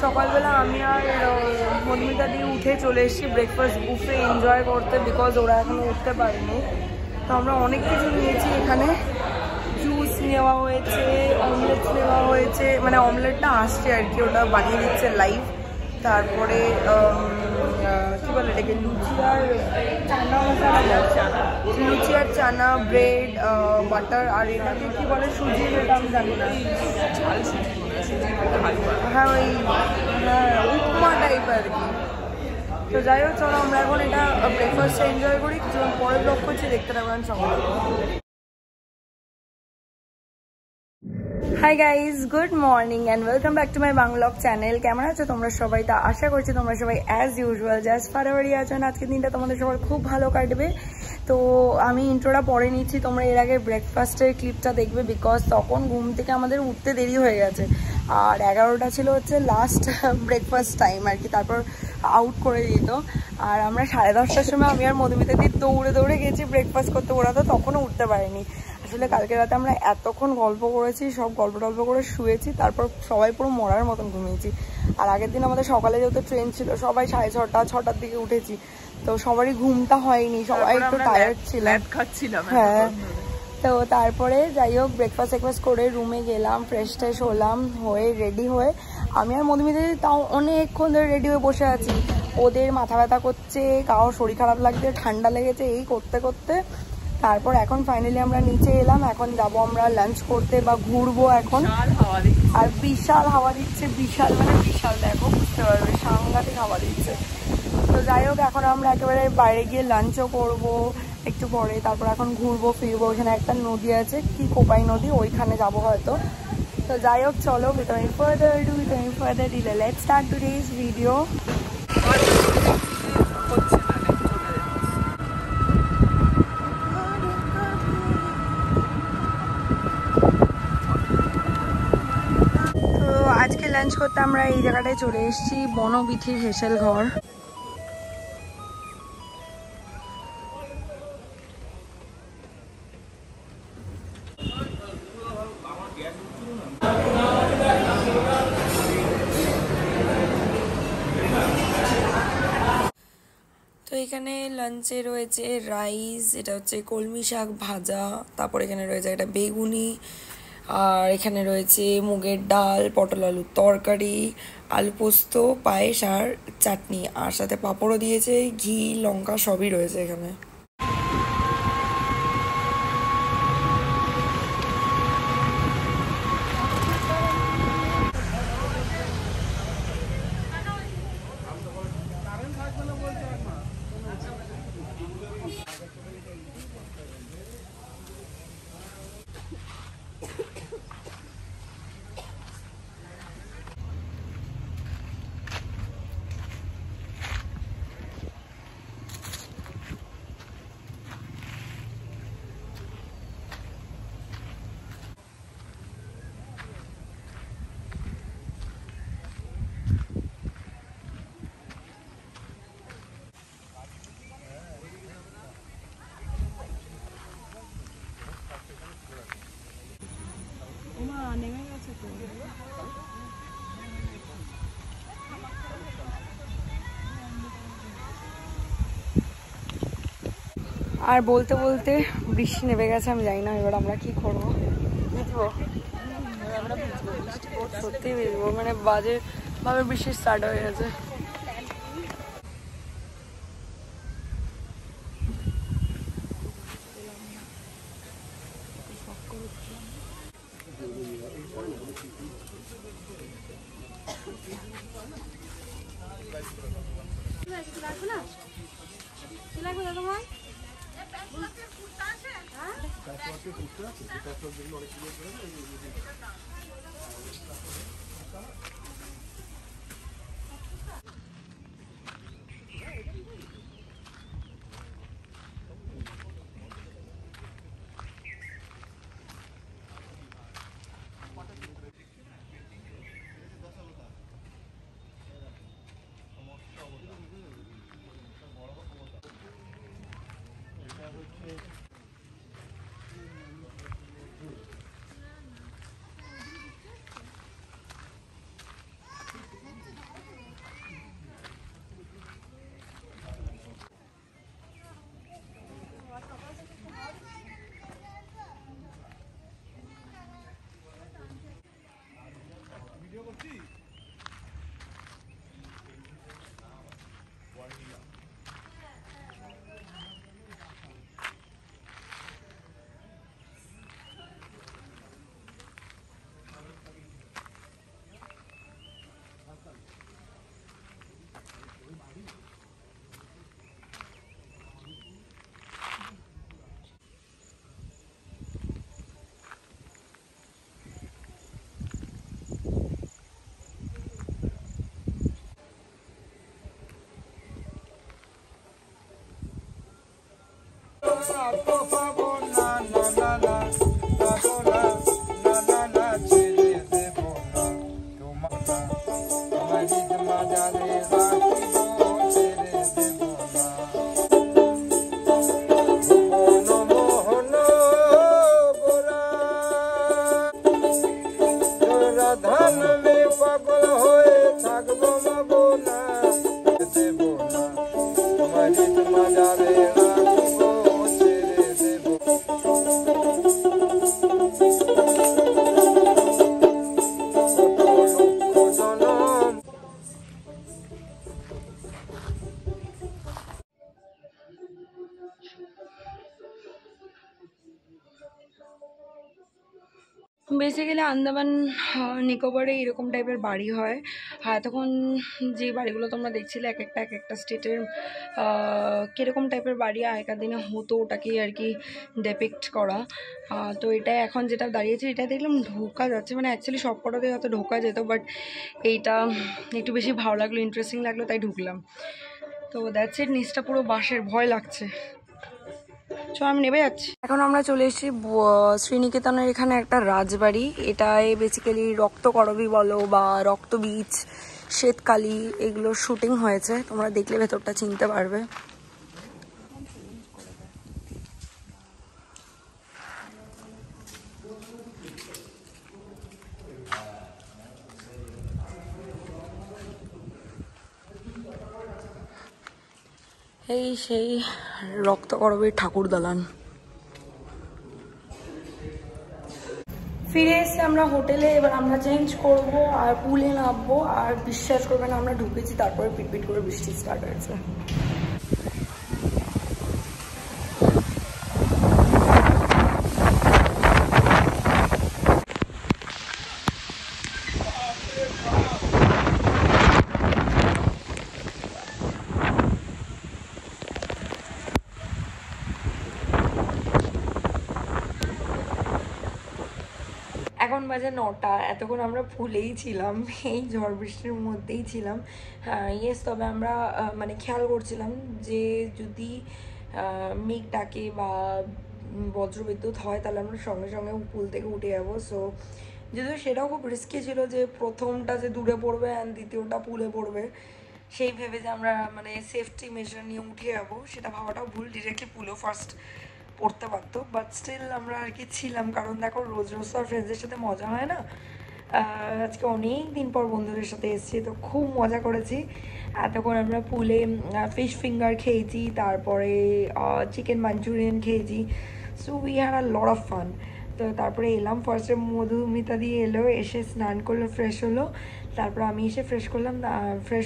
সকালবেলা আমি আর মধুমিতা দিয়ে উঠে চলে এসেছি ব্রেকফাস্ট বুফে এনজয় করতে, বিকজ ওরা এখনো উঠতে পারেনি। তো আমরা অনেক কিছু নিয়েছি এখানে, জুস নেওয়া হয়েছে, অমলেট নেওয়া হয়েছে, মানে অমলেটটা আসছে আর কি, ওটা বানিয়ে দিচ্ছে লাইভ। তারপরে কী বলে এটাকে, লুচি আর চানা মশলা, লুচি আর চানা, ব্রেড, বাটার, আর এটাকে কী বলে সুজি, এটা আমি জানি না। হ্যাঁ ওই উপমা টাইপ আর কি। তো যাই হোক, চলো আমরা এখন এটা ব্রেকফাস্টে এনজয় করি, কিছু পরে ব্লগ করছি, দেখতে থাকবেন সকালে। Hi guys, good morning and welcome back to my blog channel. কেমন আছো তোমরা সবাই? তা আশা করছি তোমরা সবাই অ্যাজ ইউজুয়াল জাস্ট ফাটাফাটি আছো। আজকের দিনটা তোমাদের সবার খুব ভালো কাটবে। তো আমি ইন্ট্রোটা পরে নিচ্ছি, তোমরা এর আগে ব্রেকফাস্টের ক্লিপটা দেখবে, বিকজ তখন ঘুম থেকে আমাদের উঠতে দেরি হয়ে গেছে। আর 11টা ছিল হচ্ছে লাস্ট ব্রেকফাস্ট টাইম আর কি, তারপর আউট করে দিত। আর আমরা 10:30টার সময় আমি আর মধুমিতা দি দৌড়ে দৌড়ে গেছি ব্রেকফাস্ট করতে, ওরা তো তখনও উঠতে পারেনি। আসলে কালকে রাতে আমরা এতক্ষণ গল্প করেছি, সব গল্প টল্প করে শুয়েছি, তারপর সবাই পুরো মরার মতন ঘুমিয়েছি। আর আগের দিন আমাদের সকালে যেহেতু ট্রেন ছিল, সবাই 6:30-6টার দিকে উঠেছি, তো সবারই ঘুমটা হয়নি, সবাই একটু টায়ার্ড ছিলাম। হ্যাঁ, তো তারপরে যাই হোক ব্রেকফাস্ট করে রুমে গেলাম, ফ্রেশ ট্রেশ হলাম, হয়ে রেডি হয়ে আমি আর মধুমিতা তাও অনেকক্ষণ ধরে রেডি হয়ে বসে আছি। ওদের মাথা ব্যথা করছে, কারো শরীর খারাপ লাগছে, ঠান্ডা লেগেছে, এই করতে করতে তারপর এখন ফাইনালি আমরা নিচে এলাম। এখন যাব আমরা লাঞ্চ করতে বা ঘুরবো এখন। আর বিশাল হাওয়া দিচ্ছে, বিশাল মানে বিশাল, দেখো বুঝতে পারবে, সাংঘাতিক হাওয়া দিচ্ছে। তো যাই হোক এখন আমরা একেবারে বাইরে গিয়ে লাঞ্চও করবো একটু পরে, তারপর এখন ঘুরবো ফিরবো। ওখানে একটা নদী আছে, কি কোপাই নদী, ওইখানে যাবো হয়তো। তো যাই হোক চলো, without further delay let's start today's video. আজকে লাঞ্চ করতে আমরা এই জায়গাটায় চলে এসেছি, বনবিথির হেসেল ঘর। তো এখানে লাঞ্চে রয়েছে রাইস, এটা হচ্ছে কলমি শাক ভাজা, তারপর এখানে রয়েছে একটা বেগুনি, আর এখানে রয়েছে মুগের ডাল, পটল আলুর তরকারি, আলু পোস্ত, পায়েস আর চাটনি, আর সাথে পাঁপড়ও দিয়েছে, ঘি লঙ্কা সবই রয়েছে এখানে। আর বলতে বলতে বৃষ্টি নেমে গেছে, আমি জানি না এবার আমরা কি করবো। ভিজবো, সত্যি ভিজবো, মানে বাজে ভাবে বৃষ্টি স্টার্ট হয়ে গেছে। বেসিক্যালি আন্দামান নিকোবরে এরকম টাইপের বাড়ি হয়। তখন যে বাড়িগুলো তোমরা দেখছিলে এক একটা স্টেটের কীরকম টাইপের বাড়ি আগেকার দিনে হতো ওটাকেই আর কি ডেপিক্ট করা। তো এটাই এখন যেটা দাঁড়িয়েছে এটা দেখলাম ঢোকা যাচ্ছে, মানে অ্যাকচুয়ালি সব কটাতে হয়তো ঢোকা যেত, বাট এইটা একটু বেশি ভালো লাগলো, ইন্টারেস্টিং লাগলো, তাই ঢুকলাম। তো দ্যাটস ইট। নিচটা পুরো বাঁশের, ভয় লাগছে। চল আমি নেমে যাচ্ছি। এখন আমরা চলে এসেছি শ্রীনিকেতনের এখানে একটা রাজবাড়ি। এটায় বেসিক্যালি রক্তকরবী বলো বা রক্ত বীজ, শ্বেতকালী এগুলোর শুটিং হয়েছে। তোমরা দেখলে ভেতরটা চিনতে পারবে। এই সেই রক্তকরবীর ঠাকুর দালান। ফিরে এসে আমরা হোটেলে, এবার আমরা চেঞ্জ করব আর পুলে নামবো। আর বিশ্বাস করবেন আমরা ঢুকেছি, তারপরে পিটপিট করে বৃষ্টি স্টার্ট হয়েছে। এখন বাজে 9টা। এতক্ষণ আমরা ফুলেই ছিলাম, এই ঝড় বৃষ্টির মধ্যেই ছিলাম। ইয়েস, তবে আমরা মানে খেয়াল করছিলাম যে যদি মেঘ ডাকে বা বজ্রবিদ্যুৎ হয় তাহলে আমরা সঙ্গে সঙ্গে পুল থেকে উঠে যাবো। সো যদিও সেটাও খুব রিস্কি ছিল যে প্রথমটা যে দূরে পড়বে অ্যান্ড দ্বিতীয়টা পুলে পড়বে, সেই ভেবে যে আমরা মানে সেফটি মেজার নিয়ে উঠে যাবো, সেটা ভাবাটাও ভুল। ডিরেক্টলি পুলেও ফার্স্ট পড়তে পারতো, বাট স্টিল আমরা আর কি ছিলাম। কারণ দেখো রোজ রোজ তো ফ্রেন্ডসদের সাথে মজা হয় না। আজকে অনেক দিন পর বন্ধুদের সাথে এসেছি, তো খুব মজা করেছি। এতক্ষণ আমরা পুলে ফিশ ফিঙ্গার খেয়েছি, তারপরে চিকেন মাঞ্চুরিয়ান খেয়েছি। So we had a lot of fun. তো তারপরে এলাম, ফার্স্টে মধুমিতা দিয়ে এলো, এসে স্নান করলো, ফ্রেশ হলো। তারপর আমি এসে ফ্রেশ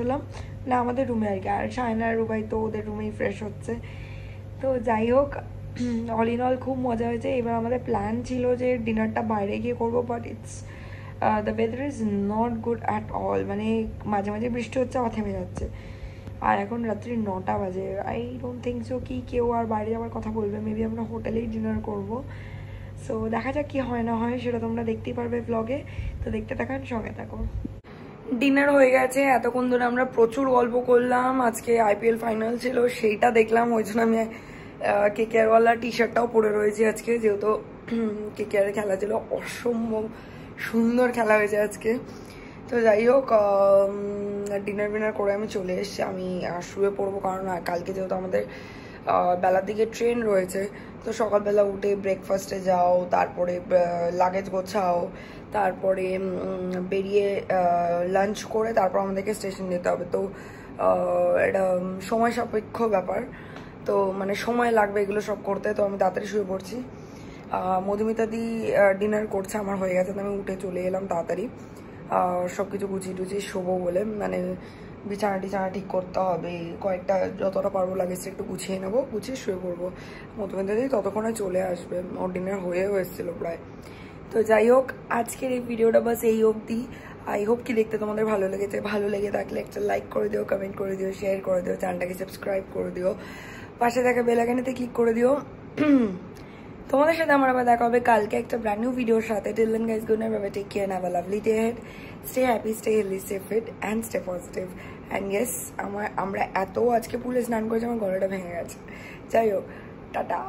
হলাম না আমাদের রুমে আর কি। আর শায়না রুবাই তো ওদের রুমেই ফ্রেশ হচ্ছে। তো যাই হোক, অল ইন অল খুব মজা হয়েছে। এবার আমাদের প্ল্যান ছিল যে ডিনারটা বাইরে গিয়ে করবো, but it's the weather is not good at all. মানে মাঝে মাঝে বৃষ্টি হচ্ছে, আবার থেমে যাচ্ছে। আর এখন রাত্রি 9টা বাজে। আই ডোন্ট থিঙ্ক সো কি কেউ আর বাইরে যাওয়ার কথা বলবে। মেবি আমরা হোটেলেই ডিনার করবো। সো দেখা যাক কি হয় না হয়, সেটা তোমরা দেখতেই পারবে ব্লগে। তো দেখতে থাকার সঙ্গে থাকো। ডিনার হয়ে গেছে। এতক্ষণ ধরে আমরা প্রচুর গল্প করলাম। আজকে IPL ফাইনাল ছিল, সেইটা দেখলাম। ওই জন্য আমি কেকেআরওয়ালা টি শার্টটাও পরে রয়েছি আজকে, যেহেতু কেকেআরের খেলা ছিল। অসম্ভব সুন্দর খেলা হয়েছে আজকে। তো যাই হোক, ডিনার করে আমি চলে এসেছি। আমি শুয়ে পড়বো, কারণ কালকে যেহেতু আমাদের বেলার দিকে ট্রেন রয়েছে। তো সকালবেলা উঠে ব্রেকফাস্টে যাও, তারপরে লাগেজ গোছাও, তারপরে বেরিয়ে লাঞ্চ করে তারপর আমাদেরকে স্টেশন যেতে হবে। তো এটা সময় সাপেক্ষ ব্যাপার, তো মানে সময় লাগবে এগুলো সব করতে। তো আমি তাড়াতাড়ি শুয়ে পড়ছি। মধুমিতা দি ডিনার করছে, আমার হয়ে গেছে। তো আমি উঠে চলে এলাম তাড়াতাড়ি, সব কিছু গুছিয়ে টুচিয়ে শোবো বলে। মানে বিছানা ঠিক করতে হবে, কয়েকটা যতটা পারবো লাগেজটা একটু গুছিয়ে নেবো, গুছিয়ে শুয়ে পড়বো। মধুমিতা দি ততক্ষণে চলে আসবে, ওর ডিনার হয়েও এসেছিলো প্রায়। তো যাই হোক, আজকের এই ভিডিওটা বাস এই অবধি। আই হোপ কি দেখতে তোমাদের ভালো লেগেছে। ভালো লেগে থাকলে একটা লাইক করে দিও, কমেন্ট করে দিও, শেয়ার করে দিও, চ্যানেলটাকে সাবস্ক্রাইব করে দিও, পাশে থাকা বেল আইকনেতে ক্লিক করে দিও। তোমাদের সাথে আমার আবার দেখা হবে কালকে একটা ব্র্যান্ড নিউ ভিডিওর সাথে। Till then guys, good night, bye bye, take care, have a lovely day head, stay happy, stay healthy, stay fit and stay positive. And yes, আমরা এত আজকে পুলে স্নান করেছি আমার গলাটা ভেঙে গেছে। যাই হোক, টাটা।